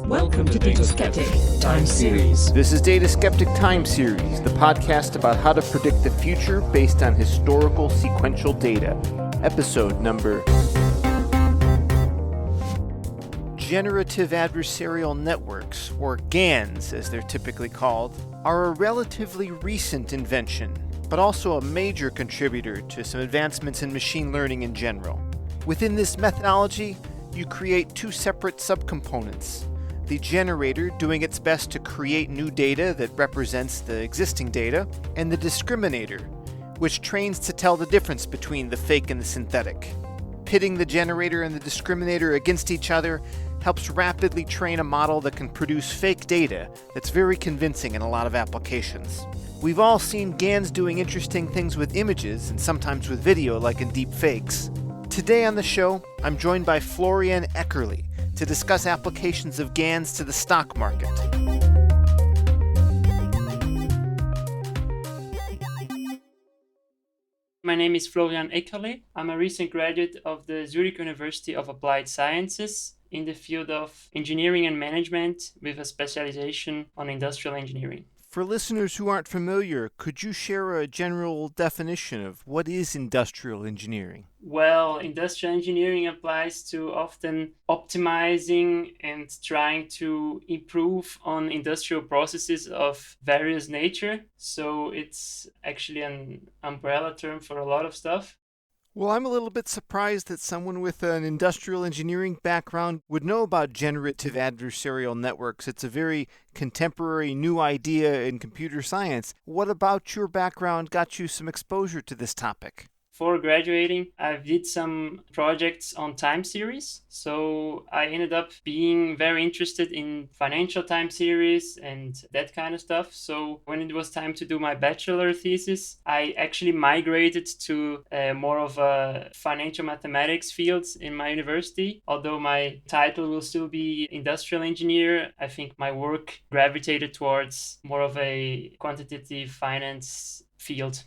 Welcome to Data Skeptic Time Series. This is Data Skeptic Time Series, the podcast about how to predict the future based on historical sequential data. Episode number... Generative Adversarial Networks, or GANs as they're typically called, are a relatively recent invention, but also a major contributor to some advancements in machine learning in general. Within this methodology, you create two separate subcomponents. The generator doing its best to create new data that represents the existing data, and the discriminator, which trains to tell the difference between the fake and the synthetic. Pitting the generator and the discriminator against each other helps rapidly train a model that can produce fake data that's very convincing in a lot of applications. We've all seen GANs doing interesting things with images and sometimes with video, like in deep fakes. Today on the show, I'm joined by Florian Eckerli to discuss applications of GANs to the stock market. My name is Florian Eckerli. I'm a recent graduate of the Zurich University of Applied Sciences in the field of engineering and management with a specialization on industrial engineering. For listeners who aren't familiar, could you share a general definition of what is industrial engineering? Well, industrial engineering applies to often optimizing and trying to improve on industrial processes of various nature. So it's actually an umbrella term for a lot of stuff. Well, I'm a little bit surprised that someone with an industrial engineering background would know about generative adversarial networks. It's a very contemporary new idea in computer science. What about your background got you some exposure to this topic? For graduating, I did some projects on time series. So I ended up being very interested in financial time series and that kind of stuff. So when it was time to do my bachelor thesis, I actually migrated to more of a financial mathematics field in my university. Although my title will still be industrial engineer, I think my work gravitated towards more of a quantitative finance field.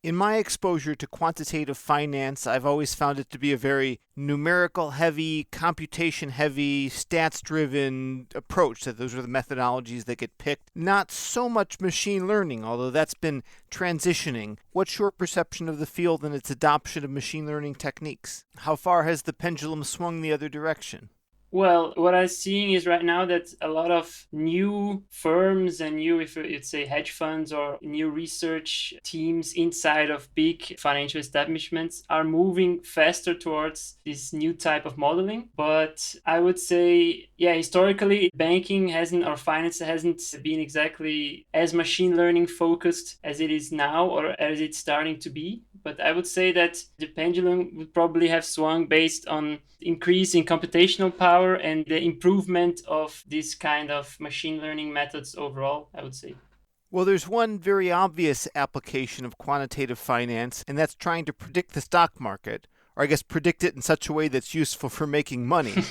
In my exposure to quantitative finance, I've always found it to be a very numerical-heavy, computation-heavy, stats-driven approach. That those are the methodologies that get picked. Not so much machine learning, although that's been transitioning. What's your perception of the field and its adoption of machine learning techniques? How far has the pendulum swung the other direction? Well, what I'm seeing is right now that a lot of new firms and new, if you'd say hedge funds or new research teams inside of big financial establishments are moving faster towards this new type of modeling. But I would say, historically, banking hasn't or finance hasn't been exactly as machine learning focused as it is now or as it's starting to be. But I would say that the pendulum would probably have swung based on increase in computational power and the improvement of this kind of machine learning methods overall, I would say. Well, there's one very obvious application of quantitative finance, and that's trying to predict the stock market, or I guess predict it in such a way that's useful for making money.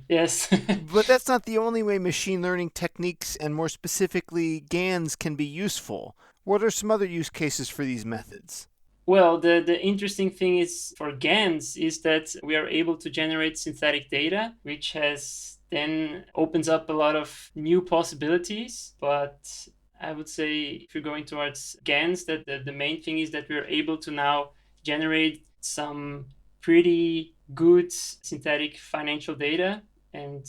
Yes. But that's not the only way machine learning techniques, and more specifically GANs, can be useful. What are some other use cases for these methods? Well, the interesting thing is for GANs is that we are able to generate synthetic data, which has then opens up a lot of new possibilities. But I would say if you're going towards GANs, that the main thing is that we're able to now generate some pretty good synthetic financial data and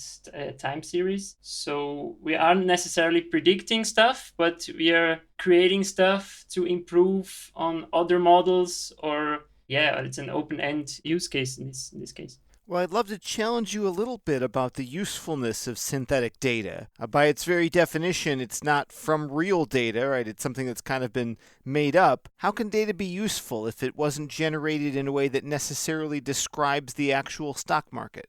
time series. So we aren't necessarily predicting stuff, but we are creating stuff to improve on other models, or it's an open-end use case in this case. Well, I'd love to challenge you a little bit about the usefulness of synthetic data. By its very definition, it's not from real data, right? It's something that's kind of been made up. How can data be useful if it wasn't generated in a way that necessarily describes the actual stock market?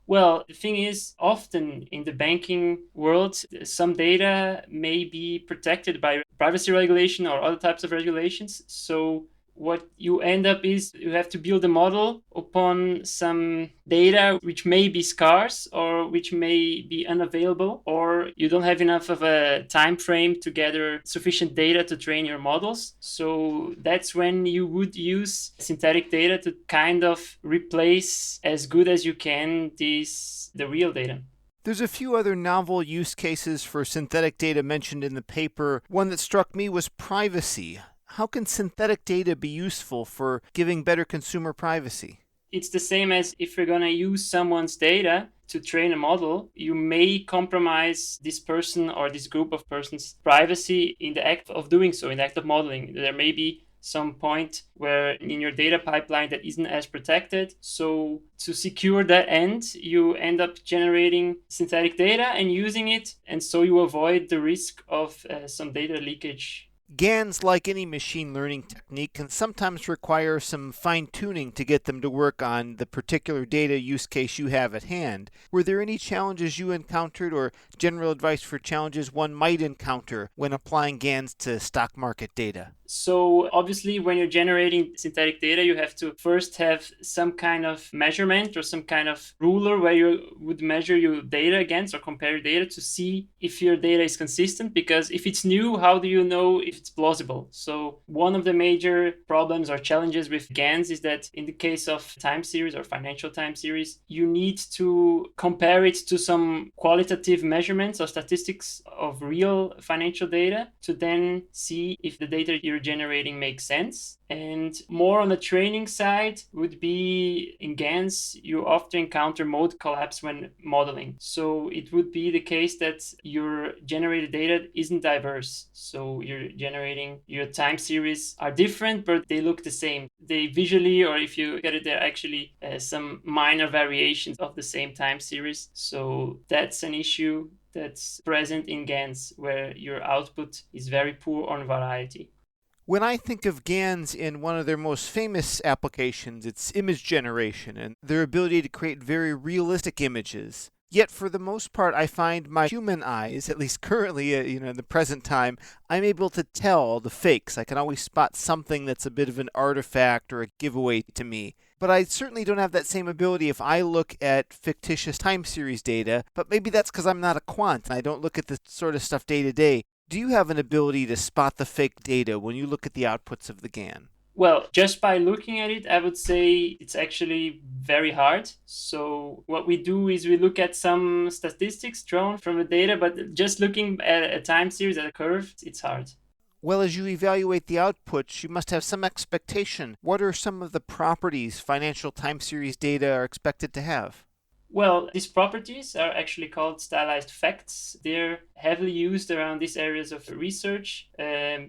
Well, the thing is, often in the banking world, some data may be protected by privacy regulation or other types of regulations. So what you end up is you have to build a model upon some data which may be scarce or which may be unavailable, or you don't have enough of a time frame to gather sufficient data to train your models. So that's when you would use synthetic data to kind of replace as good as you can the real data. There's a few other novel use cases for synthetic data mentioned in the paper. One that struck me was privacy. How can synthetic data be useful for giving better consumer privacy? It's the same as if you're going to use someone's data to train a model, you may compromise this person or this group of persons' privacy in the act of doing so, in the act of modeling. There may be some point where in your data pipeline that isn't as protected. So to secure that end, you end up generating synthetic data and using it. And so you avoid the risk of some data leakage. GANs, like any machine learning technique, can sometimes require some fine-tuning to get them to work on the particular data use case you have at hand. Were there any challenges you encountered or general advice for challenges one might encounter when applying GANs to stock market data? So obviously, when you're generating synthetic data, you have to first have some kind of measurement or some kind of ruler where you would measure your data against or compare your data to see if your data is consistent. Because if it's new, how do you know if it's plausible? So one of the major problems or challenges with GANs is that in the case of time series or financial time series, you need to compare it to some qualitative measurements or statistics of real financial data to then see if the data you're generating makes sense. And more on the training side would be in GANs, you often encounter mode collapse when modeling. So it would be the case that your generated data isn't diverse. So you're generating your time series are different, but they look the same. They visually, or if you get it, they're actually some minor variations of the same time series. So that's an issue that's present in GANs where your output is very poor on variety. When I think of GANs in one of their most famous applications, it's image generation and their ability to create very realistic images. Yet for the most part, I find my human eyes, at least currently, in the present time, I'm able to tell the fakes. I can always spot something that's a bit of an artifact or a giveaway to me. But I certainly don't have that same ability if I look at fictitious time series data, but maybe that's because I'm not a quant and I don't look at this sort of stuff day to day. Do you have an ability to spot the fake data when you look at the outputs of the GAN? Well, just by looking at it, I would say it's actually very hard. So what we do is we look at some statistics drawn from the data, but just looking at a time series, at a curve, it's hard. Well, as you evaluate the outputs, you must have some expectation. What are some of the properties financial time series data are expected to have? Well, these properties are actually called stylized facts. They're heavily used around these areas of research.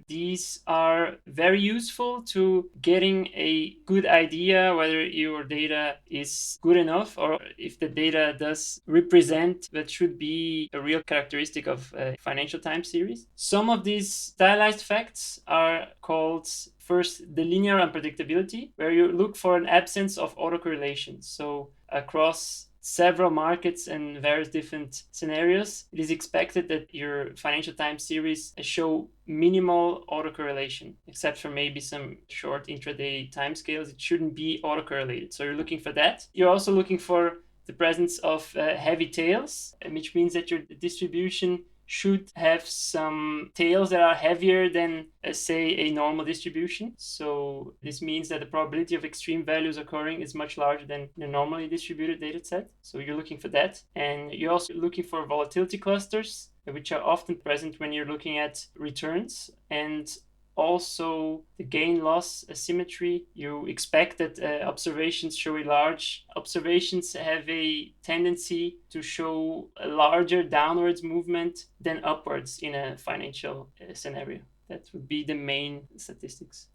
These are very useful to getting a good idea whether your data is good enough or if the data does represent what should be a real characteristic of a financial time series. Some of these stylized facts are called first, the linear unpredictability, where you look for an absence of autocorrelation. So across several markets and various different scenarios, it is expected that your financial time series show minimal autocorrelation, except for maybe some short intraday timescales. It shouldn't be autocorrelated. So you're looking for that. You're also looking for the presence of heavy tails, which means that your distribution should have some tails that are heavier than, say, a normal distribution. So this means that the probability of extreme values occurring is much larger than the normally distributed data set. So you're looking for that. And you're also looking for volatility clusters, which are often present when you're looking at returns. And also the gain-loss asymmetry. You expect that observations show a large. Observations have a tendency to show a larger downwards movement than upwards in a financial scenario. That would be the main statistics.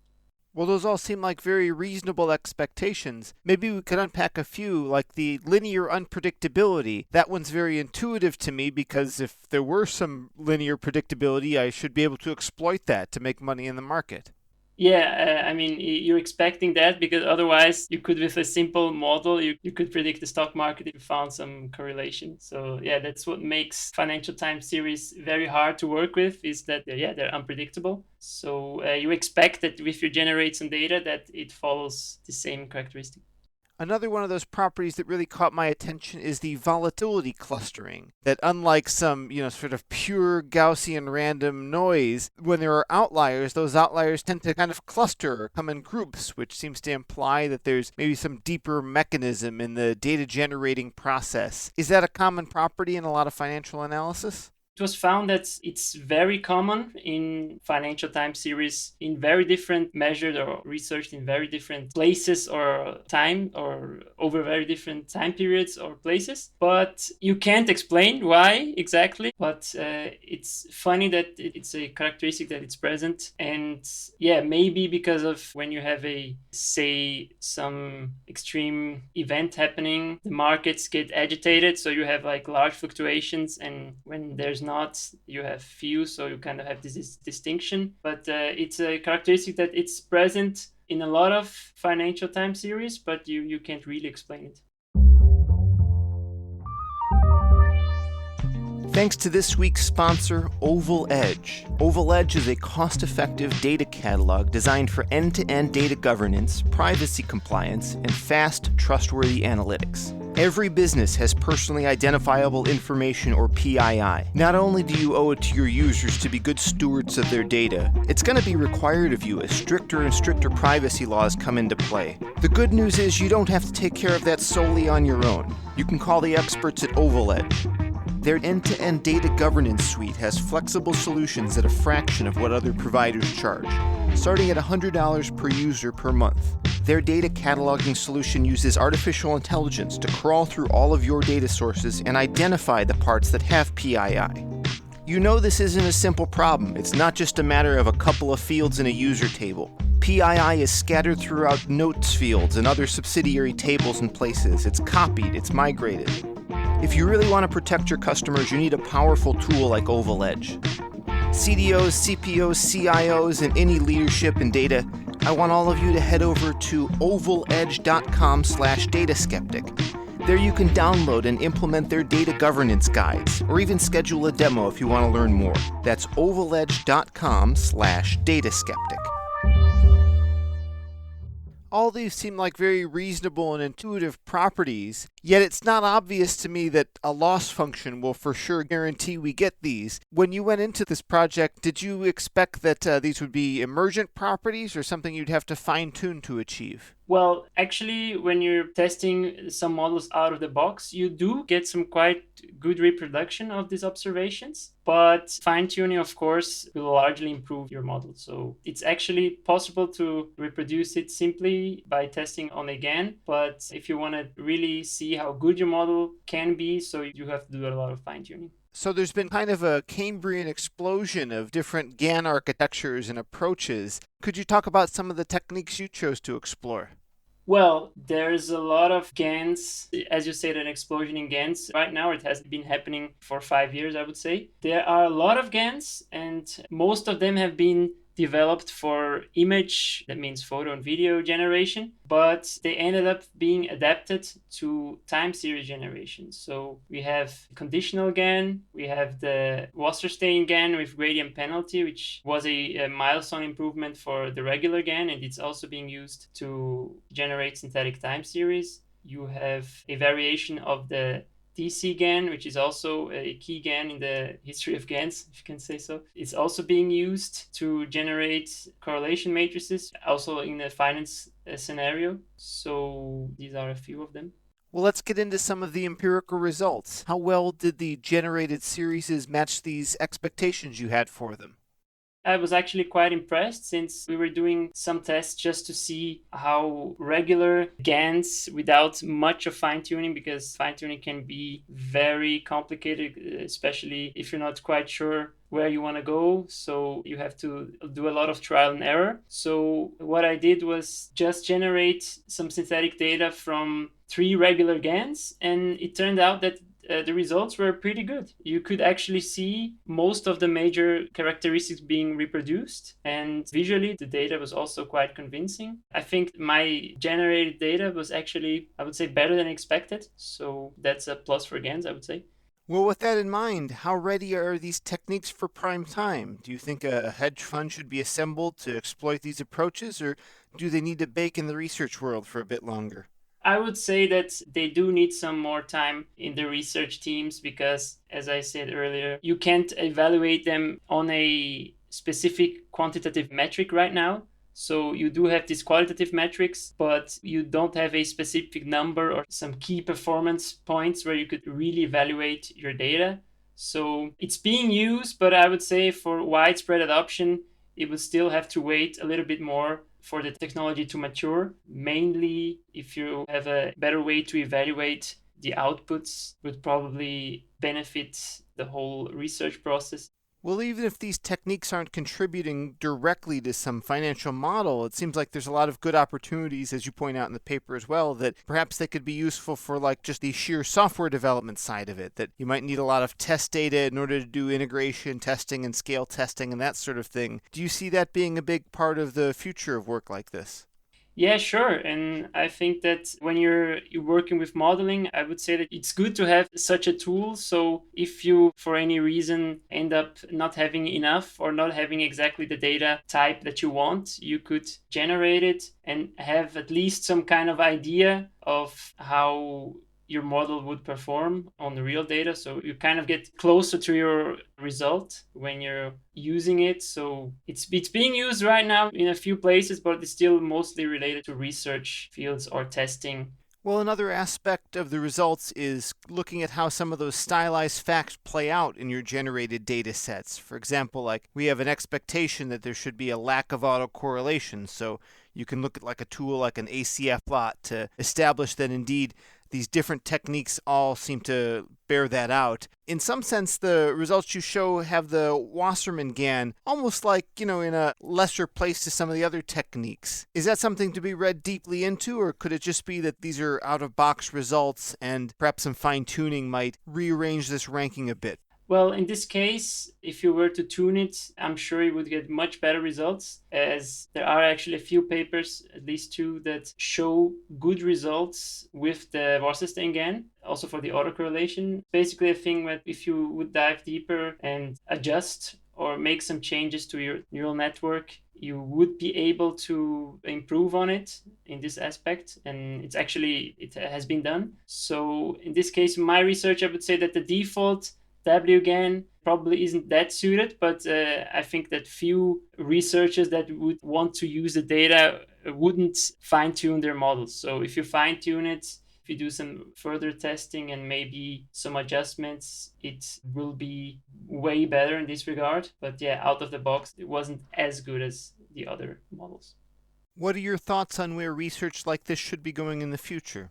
Well, those all seem like very reasonable expectations. Maybe we could unpack a few, like the linear unpredictability. That one's very intuitive to me because if there were some linear predictability, I should be able to exploit that to make money in the market. Yeah, I mean, you're expecting that because otherwise you could, with a simple model, you could predict the stock market if you found some correlation. So yeah, that's what makes financial time series very hard to work with, is that they're unpredictable. So you expect that if you generate some data that it follows the same characteristic. Another one of those properties that really caught my attention is the volatility clustering. That unlike some, sort of pure Gaussian random noise, when there are outliers, those outliers tend to kind of cluster or come in groups, which seems to imply that there's maybe some deeper mechanism in the data generating process. Is that a common property in a lot of financial analysis? It was found that it's very common in financial time series in very different measured or researched in very different places or time or over very different time periods or places. But you can't explain why exactly. But it's funny that it's a characteristic that it's present. And yeah, maybe because of when you have some extreme event happening, the markets get agitated. So you have like large fluctuations, and when there's not, you have few, so you kind of have this distinction. But it's a characteristic that it's present in a lot of financial time series, but you can't really explain it. Thanks to this week's sponsor, Oval Edge. Oval Edge is a cost-effective data catalog designed for end-to-end data governance, privacy compliance, and fast, trustworthy analytics. Every business has personally identifiable information, or PII. Not only do you owe it to your users to be good stewards of their data, it's going to be required of you as stricter and stricter privacy laws come into play. The good news is you don't have to take care of that solely on your own. You can call the experts at Oval Edge. Their end-to-end data governance suite has flexible solutions at a fraction of what other providers charge, starting at $100 per user per month. Their data cataloging solution uses artificial intelligence to crawl through all of your data sources and identify the parts that have PII. You know this isn't a simple problem. It's not just a matter of a couple of fields in a user table. PII is scattered throughout notes fields and other subsidiary tables and places. It's copied, it's migrated. If you really want to protect your customers, you need a powerful tool like Oval Edge. CDOs, CPOs, CIOs, and any leadership in data, I want all of you to head over to ovaledge.com/dataskeptic. There you can download and implement their data governance guides, or even schedule a demo if you want to learn more. That's ovaledge.com/dataskeptic. All these seem like very reasonable and intuitive properties, yet it's not obvious to me that a loss function will for sure guarantee we get these. When you went into this project, did you expect that these would be emergent properties or something you'd have to fine-tune to achieve? Well, actually, when you're testing some models out of the box, you do get some quite good reproduction of these observations. But fine-tuning, of course, will largely improve your model. So it's actually possible to reproduce it simply by testing on a GAN. But if you want to really see how good your model can be, so you have to do a lot of fine-tuning. So there's been kind of a Cambrian explosion of different GAN architectures and approaches. Could you talk about some of the techniques you chose to explore? Well, there's a lot of GANs. As you said, an explosion in GANs. Right now, it has been happening for 5 years, I would say. There are a lot of GANs, and most of them have been developed for image, that means photo and video generation, but they ended up being adapted to time series generation. So we have conditional GAN, we have the Wasserstein GAN with gradient penalty, which was a milestone improvement for the regular GAN, and it's also being used to generate synthetic time series. You have a variation of the DC GAN, which is also a key GAN in the history of GANs, if you can say so. It's also being used to generate correlation matrices, also in the finance scenario. So these are a few of them. Well, let's get into some of the empirical results. How well did the generated series match these expectations you had for them? I was actually quite impressed, since we were doing some tests just to see how regular GANs without much of fine-tuning, because fine-tuning can be very complicated, especially if you're not quite sure where you want to go. So you have to do a lot of trial and error. So what I did was just generate some synthetic data from 3 regular GANs, and it turned out that the results were pretty good. You could actually see most of the major characteristics being reproduced, and visually the data was also quite convincing. I think my generated data was actually, I would say, better than expected. So that's a plus for GANs, I would say. Well, with that in mind, how ready are these techniques for prime time? Do you think a hedge fund should be assembled to exploit these approaches, or do they need to bake in the research world for a bit longer? I would say that they do need some more time in the research teams because, as I said earlier, you can't evaluate them on a specific quantitative metric right now. So you do have these qualitative metrics, but you don't have a specific number or some key performance points where you could really evaluate your data. So it's being used, but I would say for widespread adoption, it would still have to wait a little bit more for the technology to mature. Mainly, if you have a better way to evaluate the outputs, would probably benefit the whole research process. Well, even if these techniques aren't contributing directly to some financial model, it seems like there's a lot of good opportunities, as you point out in the paper as well, that perhaps they could be useful for like just the sheer software development side of it, that you might need a lot of test data in order to do integration testing and scale testing and that sort of thing. Do you see that being a big part of the future of work like this? Yeah, sure. And I think that when you're working with modeling, I would say that it's good to have such a tool. So if you, for any reason, end up not having enough or not having exactly the data type that you want, you could generate it and have at least some kind of idea of how your model would perform on the real data. So you kind of get closer to your result when you're using it. So it's being used right now in a few places, but it's still mostly related to research fields or testing. Well, another aspect of the results is looking at how some of those stylized facts play out in your generated data sets. For example, like we have an expectation that there should be a lack of autocorrelation, so you can look at like a tool like an ACF plot to establish that indeed these different techniques all seem to bear that out. In some sense, the results you show have the Wasserman GAN almost like, in a lesser place to some of the other techniques. Is that something to be read deeply into, or could it just be that these are out-of-box results and perhaps some fine-tuning might rearrange this ranking a bit? Well, in this case, if you were to tune it, I'm sure you would get much better results, as there are actually a few papers, at least two, that show good results with the Wasserstein GAN, also for the autocorrelation. Basically, a thing that if you would dive deeper and adjust or make some changes to your neural network, you would be able to improve on it in this aspect. And it has been done. So in this case, my research, I would say that the default WGAN probably isn't that suited, but I think that few researchers that would want to use the data wouldn't fine-tune their models. So if you fine-tune it, if you do some further testing and maybe some adjustments, it will be way better in this regard. But yeah, out of the box, it wasn't as good as the other models. What are your thoughts on where research like this should be going in the future?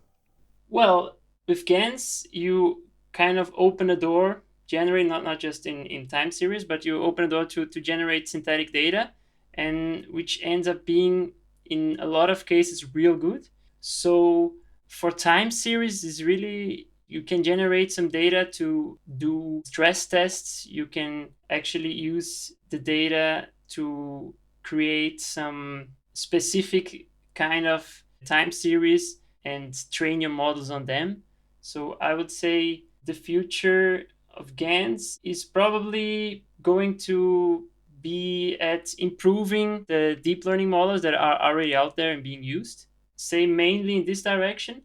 Well, with GANs, you kind of open a door, generate not just in time series, but you open a door to generate synthetic data, and which ends up being in a lot of cases real good. So for time series is really, you can generate some data to do stress tests. You can actually use the data to create some specific kind of time series and train your models on them. So I would say the future of GANs is probably going to be at improving the deep learning models that are already out there and being used, say mainly in this direction.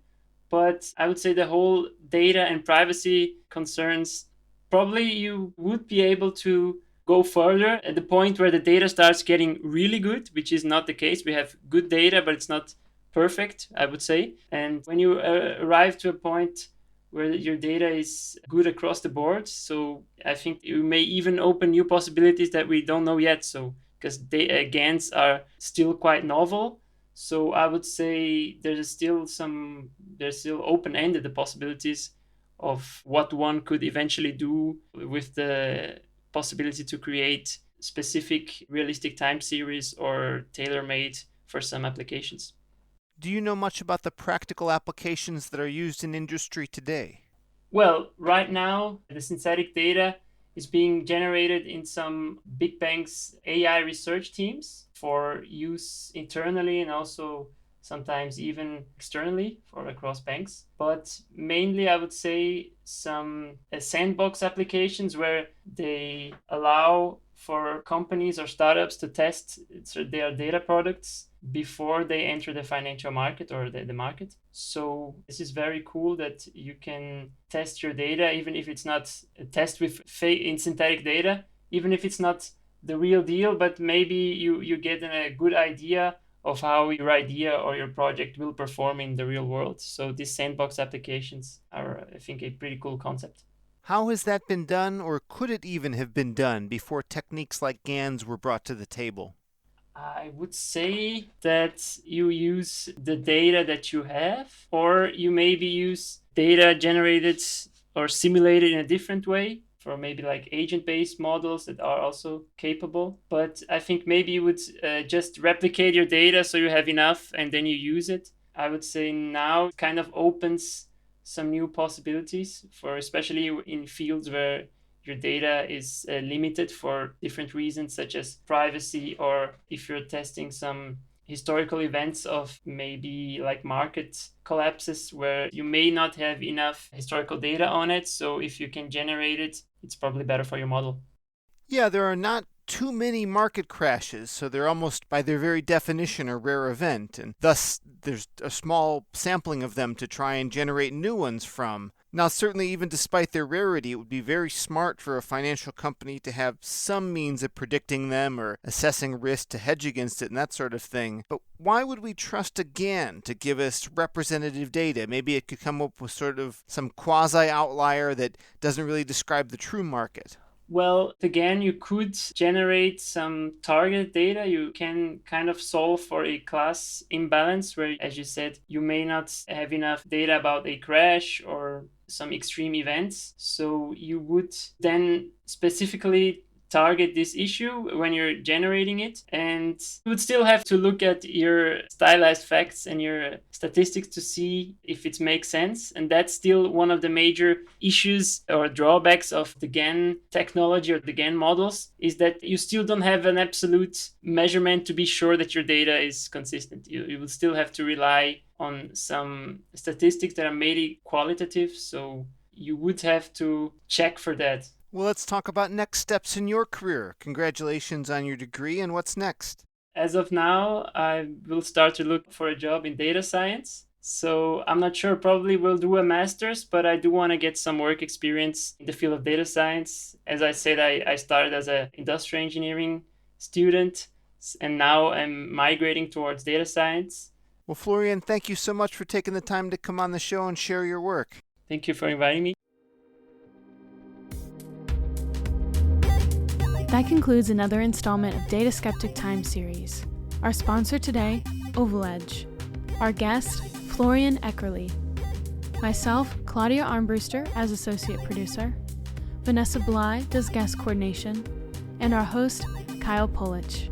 But I would say the whole data and privacy concerns, probably you would be able to go further at the point where the data starts getting really good, which is not the case. We have good data, but it's not perfect, I would say. And when you arrive to a point where your data is good across the board, so I think you may even open new possibilities that we don't know yet. So because GANs are still quite novel, so I would say there's still open-ended the possibilities of what one could eventually do with the possibility to create specific realistic time series or tailor-made for some applications. Do you know much about the practical applications that are used in industry today? Well, right now, the synthetic data is being generated in some big banks' AI research teams for use internally and also sometimes even externally for across banks. But mainly, I would say some sandbox applications where they allow for companies or startups to test their data products before they enter the financial market or the market. So this is very cool that you can test your data, even if it's not a test with in synthetic data, even if it's not the real deal, but maybe you get a good idea of how your idea or your project will perform in the real world. So these sandbox applications are, I think, a pretty cool concept. How has that been done, or could it even have been done before techniques like GANs were brought to the table? I would say that you use the data that you have, or you maybe use data generated or simulated in a different way for maybe like agent-based models that are also capable. But I think maybe you would just replicate your data so you have enough and then you use it. I would say now it kind of opens some new possibilities for especially in fields where your data is limited for different reasons, such as privacy, or if you're testing some historical events of maybe like market collapses where you may not have enough historical data on it. So if you can generate it, it's probably better for your model. Yeah, there are not too many market crashes, so they're almost by their very definition a rare event, and thus there's a small sampling of them to try and generate new ones from. Now, certainly, even despite their rarity, it would be very smart for a financial company to have some means of predicting them or assessing risk to hedge against it and that sort of thing. But why would we trust a GAN to give us representative data? Maybe it could come up with sort of some quasi-outlier that doesn't really describe the true market. Well, again, you could generate some target data. You can kind of solve for a class imbalance where, as you said, you may not have enough data about a crash or some extreme events. So you would then specifically target this issue when you're generating it, and you would still have to look at your stylized facts and your statistics to see if it makes sense. And that's still one of the major issues or drawbacks of the GAN technology or the GAN models, is that you still don't have an absolute measurement to be sure that your data is consistent. You will still have to rely on some statistics that are mainly qualitative, so you would have to check for that. Well, let's talk about next steps in your career. Congratulations on your degree, and what's next? As of now, I will start to look for a job in data science. So I'm not sure, probably will do a master's, but I do want to get some work experience in the field of data science. As I said, I started as an industrial engineering student, and now I'm migrating towards data science. Well, Florian, thank you so much for taking the time to come on the show and share your work. Thank you for inviting me. That concludes another installment of Data Skeptic Time Series. Our sponsor today, OvalEdge. Our guest, Florian Eckerli. Myself, Claudia Armbruster, as associate producer. Vanessa Bly does guest coordination. And our host, Kyle Polich.